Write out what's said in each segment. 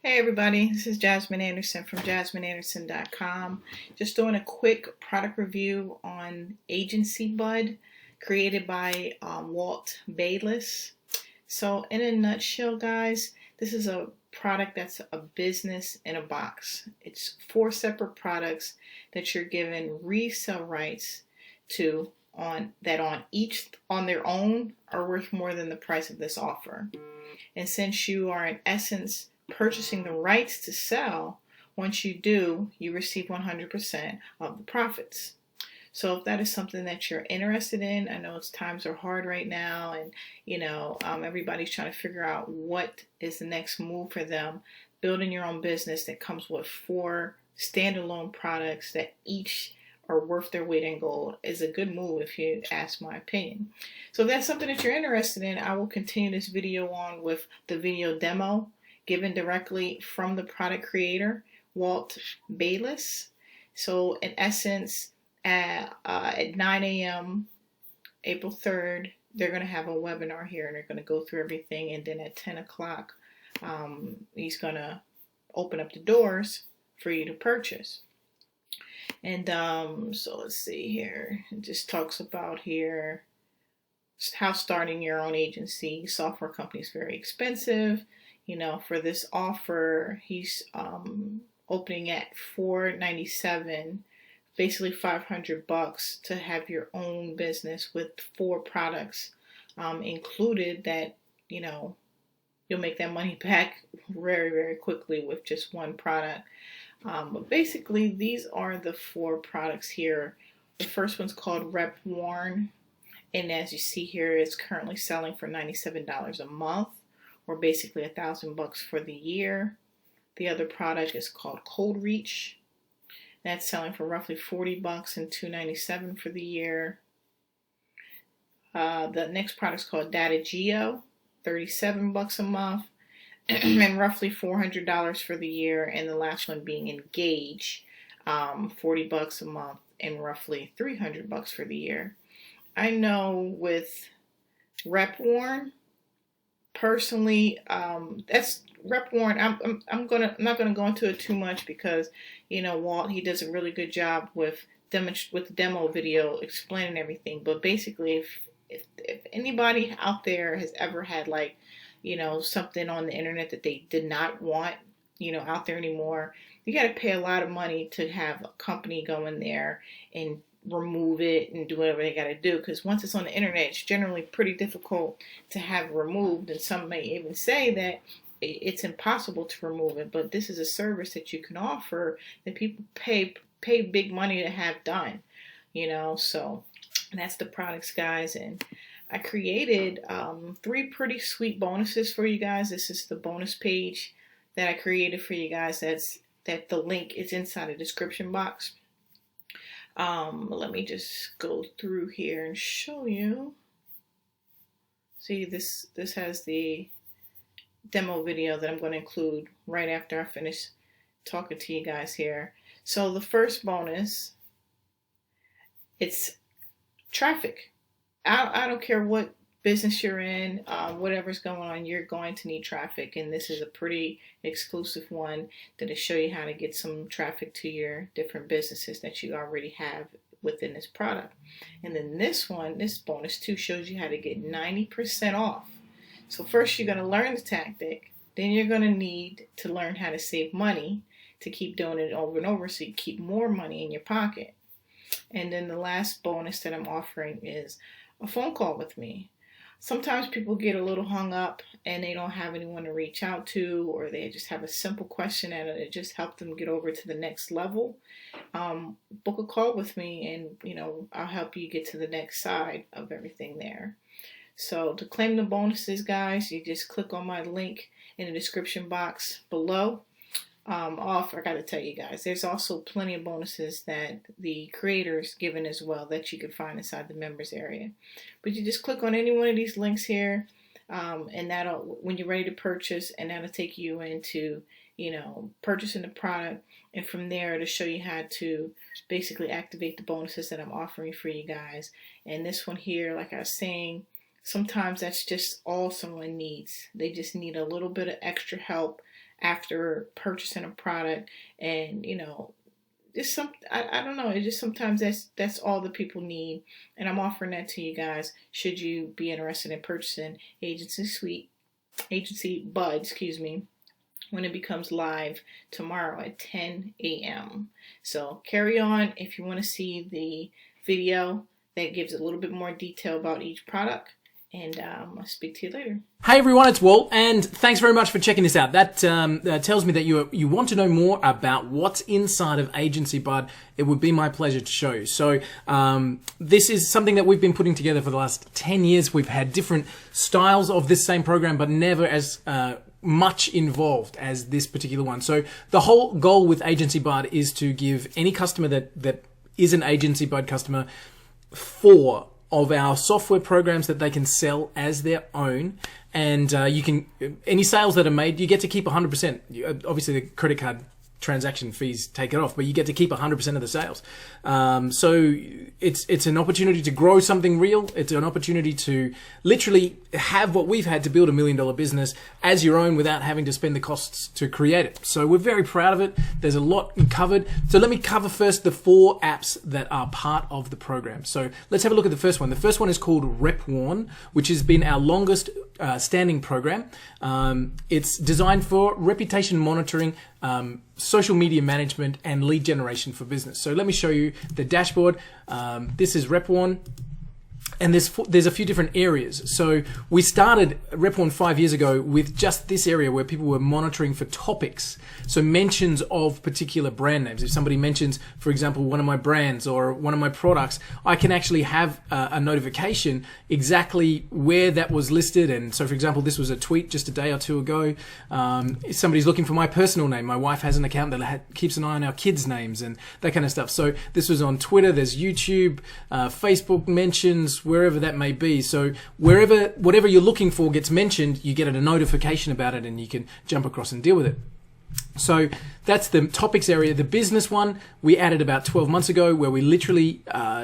Hey everybody, this is Jasmin Anderson from JasminAnderson.com. Just doing a quick product review on Agency Bud, created by Walt Bayliss. So in a nutshell, guys, this is a product that's a business in a box. It's 4 separate products that you're given resale rights to on their own are worth more than the price of this offer. And since you are in essence purchasing the rights to sell, once you do, you receive 100% of the profits. So if that is something that you're interested in, I know times are hard right now, and everybody's trying to figure out what is the next move for them. Building your own business that comes with 4 standalone products that each are worth their weight in gold is a good move, if you ask my opinion. So if that's something that you're interested in, I will continue this video on with the video demo given directly from the product creator, Walt Bayliss. So in essence, at 9 a.m. April 3rd, they're going to have a webinar here, and they're going to go through everything, and then at 10 o'clock, he's going to open up the doors for you to purchase. And so let's see here. It just talks about here how starting your own agency software company is very expensive. For this offer, he's opening at $497, basically $500 to have your own business with 4 products included. That you'll make that money back very, very quickly with just one product. But basically, these are the 4 products here. The first one's called Rep Warn, and as you see here, it's currently selling for $97 a month, or basically $1,000 for the year. The other product is called Cold Reach. That's selling for roughly $40 and $297 for the year. The next product is called Data Geo, $37 a month, and roughly $400 for the year. And the last one being Engage, $40 a month and roughly $300 for the year. I know with Rep Warn, personally, that's Rep Warn. I'm not gonna go into it too much because Walt, he does a really good job with the demo video explaining everything. But basically, if anybody out there has ever had something on the internet that they did not want out there anymore, you got to pay a lot of money to have a company go in there and remove it and do whatever they got to do, because once it's on the internet, it's generally pretty difficult to have removed, and some may even say that it's impossible to remove it. But this is a service that you can offer that people pay big money to have done, so that's the products, guys. And I created 3 pretty sweet bonuses for you guys. This is the bonus page that I created for you guys. That the link is inside the description box. Let me just go through here and show you. See, this has the demo video that I'm going to include right after I finish talking to you guys here. So the first bonus, it's traffic. I don't care what business you're in, whatever's going on, you're going to need traffic, and this is a pretty exclusive one that'll show you how to get some traffic to your different businesses that you already have within this product. And then this bonus too, shows you how to get 90% off. So first you're going to learn the tactic, then you're going to need to learn how to save money to keep doing it over and over so you keep more money in your pocket. And then the last bonus that I'm offering is a phone call with me. Sometimes people get a little hung up and they don't have anyone to reach out to, or they just have a simple question and it just helps them get over to the next level. Book a call with me, and I'll help you get to the next side of everything there. So to claim the bonuses, guys, you just click on my link in the description box below. I forgot to tell you guys, there's also plenty of bonuses that the creator's given as well that you can find inside the members area. But you just click on any one of these links here, and that'll, when you're ready to purchase, and that'll take you into purchasing the product, and from there to show you how to basically activate the bonuses that I'm offering for you guys. And this one here, like I was saying, sometimes that's just all someone needs. They just need a little bit of extra help after purchasing a product, and just I don't know, it's just sometimes that's all the people need. And I'm offering that to you guys should you be interested in purchasing Agency Bud, when it becomes live tomorrow at 10 a.m. So carry on if you want to see the video that gives a little bit more detail about each product. And I'll speak to you later. Hey everyone, it's Walt, and thanks very much for checking this out. That tells me that you want to know more about what's inside of Agency Bud. It would be my pleasure to show you. So this is something that we've been putting together for the last 10 years. We've had different styles of this same program, but never as much involved as this particular one. So the whole goal with Agency Bud is to give any customer that is an Agency Bud customer 4 of our software programs that they can sell as their own. And any sales that are made, you get to keep 100%. Obviously the credit card transaction fees take it off, but you get to keep 100% of the sales. So it's an opportunity to grow something real. It's an opportunity to literally have what we've had to build $1 million business as your own without having to spend the costs to create it. So we're very proud of it. There's a lot covered. So let me cover first the 4 apps that are part of the program. So let's have a look at the first one. The first one is called RepWarn, which has been our longest standing program. It's designed for reputation monitoring, social media management, and lead generation for business. So let me show you the dashboard. This is RepWarn. And there's a few different areas. So we started RepWarn 5 years ago with just this area where people were monitoring for topics. So mentions of particular brand names. If somebody mentions, for example, one of my brands or one of my products, I can actually have a notification exactly where that was listed. And so, for example, this was a tweet just a day or 2 ago. If somebody's looking for my personal name, my wife has an account that keeps an eye on our kids' names and that kind of stuff. So this was on Twitter, there's YouTube, Facebook mentions, wherever that may be. So whatever you're looking for gets mentioned, you get a notification about it and you can jump across and deal with it. So that's the topics area. The business one we added about 12 months ago, where we literally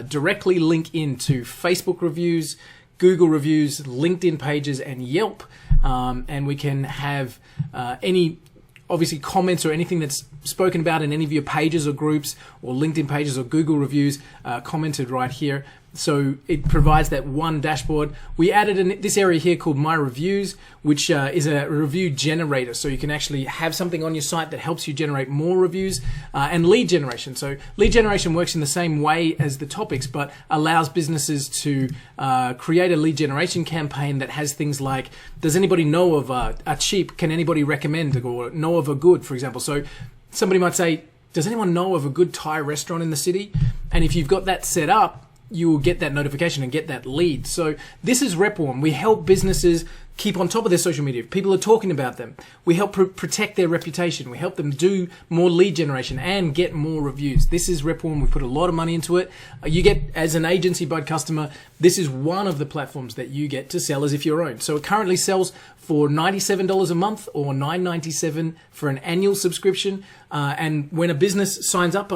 directly link into Facebook reviews, Google reviews, LinkedIn pages, and Yelp. And we can have any obviously comments or anything that's spoken about in any of your pages or groups or LinkedIn pages or Google reviews commented right here. So it provides that one dashboard. We added this area here called My Reviews, which is a review generator. So you can actually have something on your site that helps you generate more reviews, and lead generation. So lead generation works in the same way as the topics, but allows businesses to create a lead generation campaign that has things like, does anybody know of a cheap, can anybody recommend, or know of a good, for example. So somebody might say, does anyone know of a good Thai restaurant in the city? And if you've got that set up, you will get that notification and get that lead. So this is RepWarn. We help businesses keep on top of their social media. People are talking about them. We help protect their reputation. We help them do more lead generation and get more reviews. This is RepWarn. We put a lot of money into it. You get, as an Agency Bud customer, this is one of the platforms that you get to sell as if your own. So it currently sells for $97 a month or $9.97 for an annual subscription. And when a business signs up,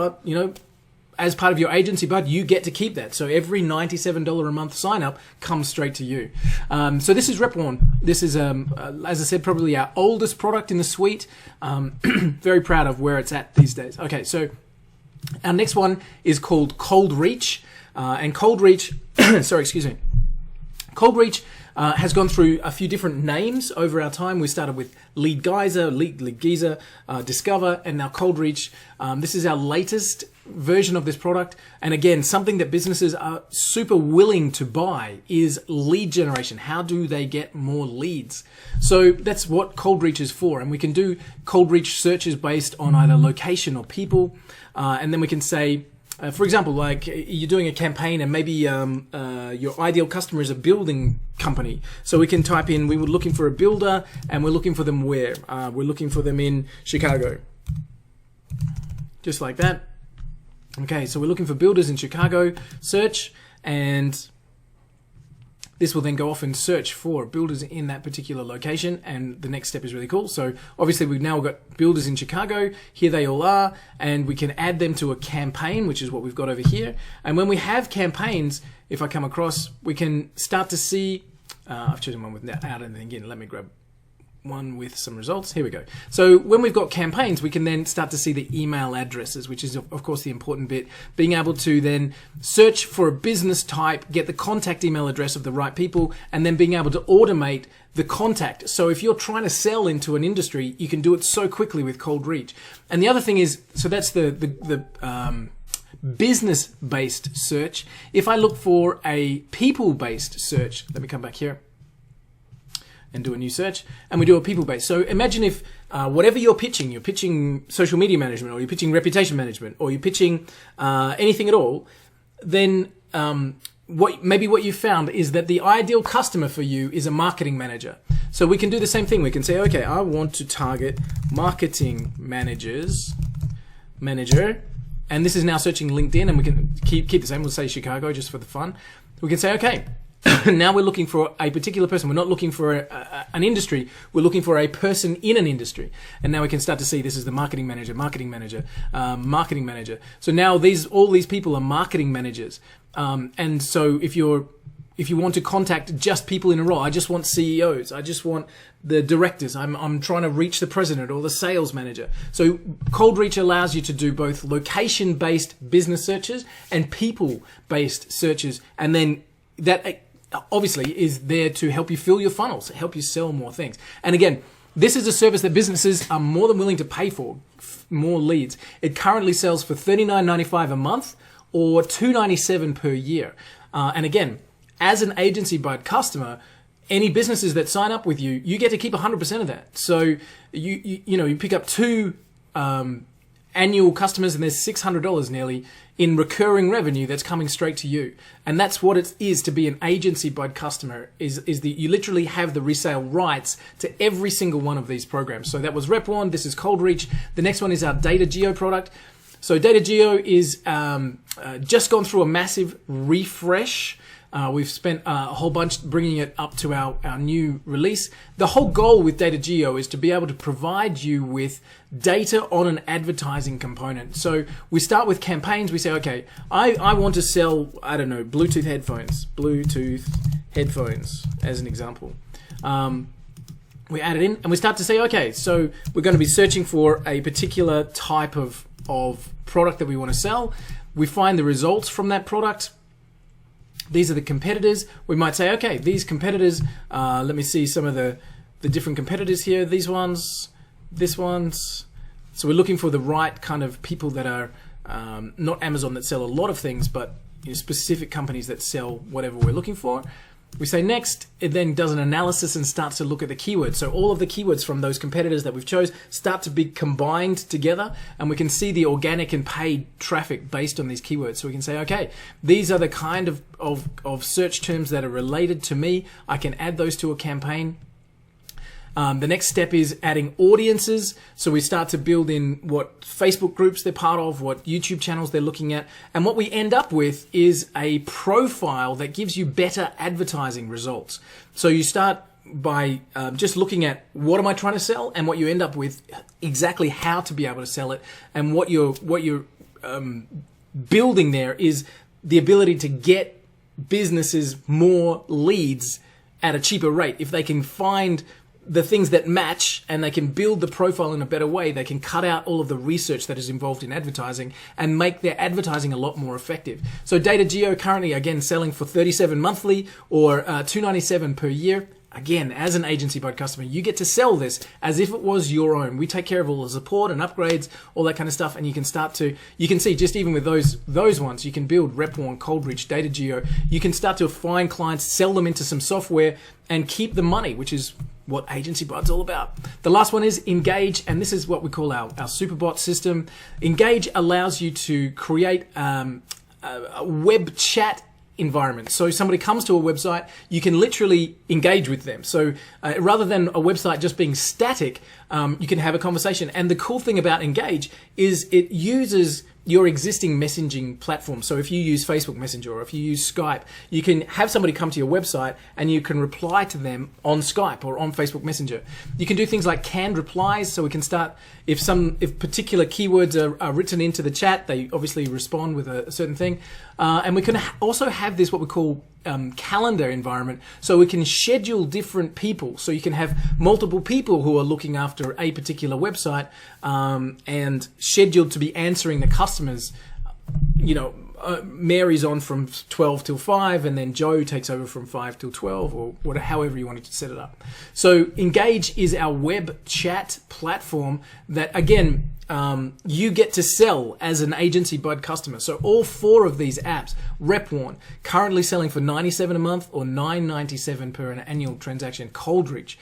as part of your Agency Bud, you get to keep that. So every $97 a month sign up comes straight to you. So this is RepWarn. This is, as I said, probably our oldest product in the suite. Very proud of where it's at these days. Okay, so our next one is called Cold Reach. And Cold Reach, Cold Reach has gone through a few different names over our time. We started with Lead Geyser, Discover, and now Cold Reach. This is our latest version of this product. And again, something that businesses are super willing to buy is lead generation. How do they get more leads? So that's what Cold Reach is for. And we can do Cold Reach searches based on either location or people. And then we can say, for example, like you're doing a campaign and maybe your ideal customer is a building company. So we can type in, we were looking for a builder, and we're looking for them where? We're looking for them in Chicago. Just like that. Okay, so we're looking for builders in Chicago, search, and this will then go off and search for builders in that particular location, and the next step is really cool. So obviously we've now got builders in Chicago, here they all are, and we can add them to a campaign, which is what we've got over here. And when we have campaigns, if I come across, we can start to see I've chosen one without anything again. Let me grab one with some results. Here we go. So when we've got campaigns, we can then start to see the email addresses, which is of course the important bit. Being able to then search for a business type, get the contact email address of the right people, and then being able to automate the contact. So if you're trying to sell into an industry, you can do it so quickly with cold reach. And the other thing is, so that's the business-based search. If I look for a people-based search, let me come back here and do a new search, and we do a people-based. So imagine if whatever you're pitching social media management, or you're pitching reputation management, or you're pitching anything at all, then what you found is that the ideal customer for you is a marketing manager. So we can do the same thing. We can say, okay, I want to target marketing manager, and this is now searching LinkedIn, and we can keep the same. We'll say Chicago just for the fun. We can say, okay, now we're looking for a particular person. We're not looking for an industry. We're looking for a person in an industry. And now we can start to see this is the marketing manager. So now all these people are marketing managers. And so if you want to contact just people in a role, I just want CEOs, I just want the directors, I'm trying to reach the president or the sales manager. So cold reach allows you to do both location-based business searches and people-based searches, and then that obviously is there to help you fill your funnels, help you sell more things. And again, this is a service that businesses are more than willing to pay for, more leads. It currently sells for $39.95 a month or $297 per year. And again, as an Agency Bud customer, any businesses that sign up with you, you get to keep 100% of that. So you pick up 2 annual customers, and there's $600 nearly in recurring revenue that's coming straight to you. And that's what it is to be an Agency Bud customer, is that you literally have the resale rights to every single one of these programs. So that was Rep One, this is Cold Reach. The next one is our Data Geo product. So Data Geo is just gone through a massive refresh. We've spent a whole bunch bringing it up to our new release. The whole goal with Data Geo is to be able to provide you with data on an advertising component. So we start with campaigns. We say, okay, I want to sell, I don't know, Bluetooth headphones as an example. We add it in and we start to say, okay, so we're going to be searching for a particular type of product that we want to sell. We find the results from that product. These are the competitors. We might say, okay, these competitors, let me see some of the different competitors here. These ones, this ones. So we're looking for the right kind of people that are not Amazon that sell a lot of things, but specific companies that sell whatever we're looking for. We say next, it then does an analysis and starts to look at the keywords. So all of the keywords from those competitors that we've chose start to be combined together, and we can see the organic and paid traffic based on these keywords. So we can say, okay, these are the kind of search terms that are related to me. I can add those to a campaign. The next step is adding audiences. So we start to build in what Facebook groups they're part of, what YouTube channels they're looking at. And what we end up with is a profile that gives you better advertising results. So you start by just looking at what am I trying to sell, and what you end up with exactly how to be able to sell it. And what you're building there is the ability to get businesses more leads at a cheaper rate. If they can find the things that match and they can build the profile in a better way, they can cut out all of the research that is involved in advertising and make their advertising a lot more effective. So Data Geo currently, again, selling for $37 monthly or $297 per year. Again, as an Agency Bud customer, you get to sell this as if it was your own. We take care of all the support and upgrades, all that kind of stuff, and you can see just even with those ones, you can build Rep One, Cold Reach, Data Geo. You can start to find clients, sell them into some software, and keep the money, which is what Agency Bud's all about. The last one is Engage, and this is what we call our Superbot system. Engage allows you to create a web chat environment. So somebody comes to a website, you can literally engage with them. So rather than a website just being static, you can have a conversation. And the cool thing about Engage is it uses your existing messaging platform. So if you use Facebook Messenger or if you use Skype, you can have somebody come to your website and you can reply to them on Skype or on Facebook Messenger. You can do things like canned replies, so we can start, if particular keywords are written into the chat, they obviously respond with a certain thing. And we can also have this, what we call calendar environment, so we can schedule different people. So you can have multiple people who are looking after a particular website and scheduled to be answering the customers. Mary's on from 12 till 5, and then Joe takes over from 5 till 12, or whatever, however you wanted to set it up. So Engage is our web chat platform that, again, you get to sell as an Agency Bud customer. So all 4 of these apps, RepWarn, currently selling for $97 a month or $9.97 per an annual transaction. Coldreach,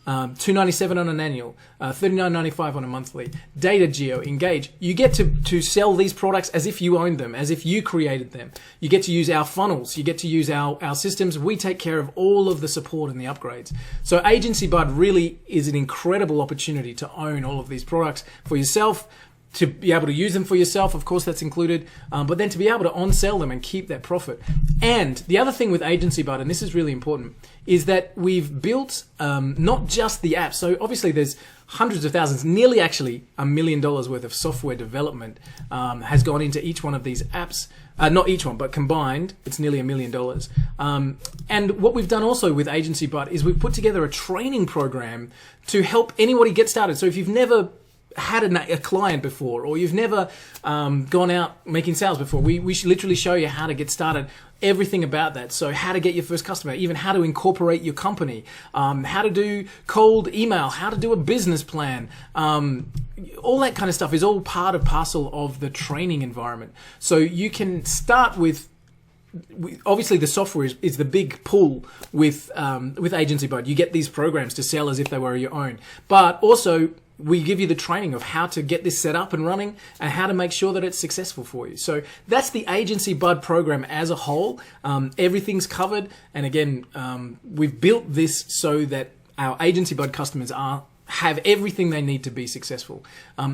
$297 on an annual, $39.95 on a monthly. DataGeo, Engage. You get to sell these products as if you owned them, as if you created them. You get to use our funnels. You get to use our systems. We take care of all of the support and the upgrades. So Agency Bud really is an incredible opportunity to own all of these products for yourself, to be able to use them for yourself, of course that's included, but then to be able to on-sell them and keep that profit. And the other thing with Agency Bud, and this is really important, is that we've built not just the app. So obviously there's hundreds of thousands, nearly actually $1 million worth of software development has gone into each one of these apps. Not each one, but combined, it's nearly $1 million. And what we've done also with Agency Bud is we've put together a training program to help anybody get started. So if you've never had a client before, or you've never gone out making sales before, we should literally show you how to get started, everything about that. So how to get your first customer, even how to incorporate your company, how to do cold email, how to do a business plan, all that kind of stuff is all part and parcel of the training environment. So you can start with, obviously the software is the big pull with Agency Bud. You get these programs to sell as if they were your own, but also we give you the training of how to get this set up and running and how to make sure that it's successful for you. So that's the Agency Bud program as a whole. Everything's covered. And again, we've built this so that our Agency Bud customers have everything they need to be successful.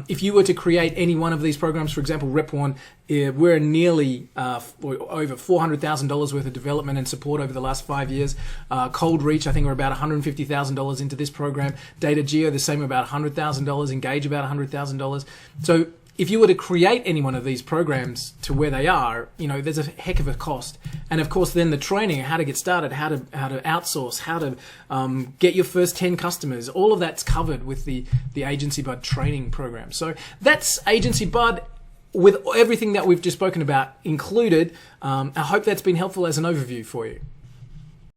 If you were to create any one of these programs, for example, RepWarn, we're nearly over $400,000 worth of development and support over the last 5 years. Coldreach, I think we're about $150,000 into this program. DataGeo, the same, about $100,000. Engage, about $100,000. So if you were to create any one of these programs to where they are, there's a heck of a cost. And of course, then the training, how to get started, how to outsource, how to get your first 10 customers, all of that's covered with the Agency Bud training program. So that's Agency Bud with everything that we've just spoken about included. I hope that's been helpful as an overview for you.